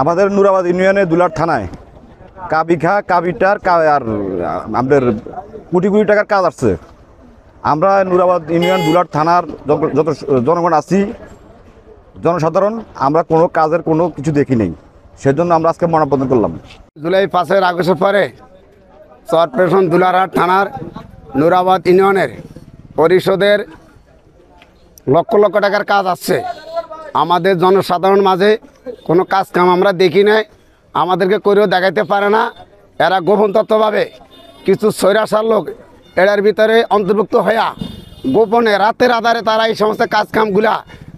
আমাদের নুরাবাদ ইউনিয়নের দুলার থানায় কাবিখা কাবিটার আর আমাদের কোটি কোটি টাকার কাজ আসছে। আমরা নুরাবাদ ইউনিয়ন দুলার থানার যত জনগণ আছি, জনসাধারণ, আমরা কোনো কাজের কোনো কিছু দেখি নেই, সেজন্য আমরা আজকে মানববন্ধন করলাম। জুলাই 5 আগস্টের পরে চরপেশন দুলারহাট থানার নুরাবাদ ইউনিয়নের পরিষদের লক্ষ লক্ষ টাকার কাজ আসছে। আমাদের জনসাধারণ মাঝে কোনো কাজ কাম আমরা দেখি নাই, আমাদেরকে করেও দেখাইতে পারে না। এরা গোপন তত্ত্বভাবে কিছু স্বৈরাচার লোক এটার ভিতরে অন্তর্ভুক্ত হইয়া গোপনে রাতের আধারে তারা এই সমস্ত কাজ কামগুলা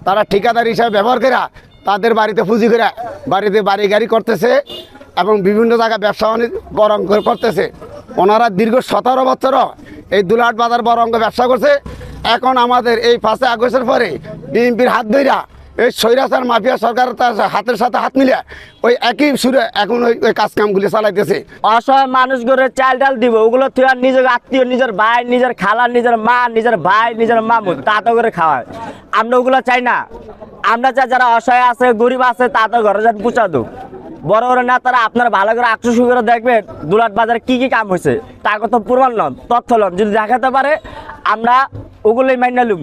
তারা ঠিকাদার হিসাবে ব্যবহার করে তাদের বাড়িতে পুঁজি করে বাড়িতে বাড়ি গাড়ি করতেছে এবং বিভিন্ন জায়গায় ব্যবসা বাণিজ্য বড় অঙ্ক করতেছে। ওনারা দীর্ঘ 17 বছরও এই দুলাহাট বাজার বড় অঙ্ক ব্যবসা করছে। এখন আমাদের এই 5 আগস্টের পরে বিএনপির হাত ধইরা এই স্বৈরাচার মাফিয়া সরকার তার হাতের সাথে হাত মিলিয়ে ওই একই সুরে এখন ওই কাজ কামগুলি চালাইতেছে। অসহায় মানুষগুলো চাল ডাল দিব, ওগুলো তুই আর নিজের আত্মীয়, নিজের ভাই, নিজের খালা, নিজের মা, নিজের ভাই, নিজের মামু তাতে করে খাওয়ায়। আমরা ওগুলো চাই না। আমরা চাই যারা অসহায় আছে, গরিব আছে, তাতে ঘরে যান পুচা দো। বড় বড় নেতারা আপনার ভালো করে আকর্ষণ করে দেখবেন দুলাট বাজারে কি কি কাম হয়েছে, তার কথা প্রমাণ লন, তথ্য লন, যদি দেখাতে পারে আমরা ওগুলোই মাইনা লুম।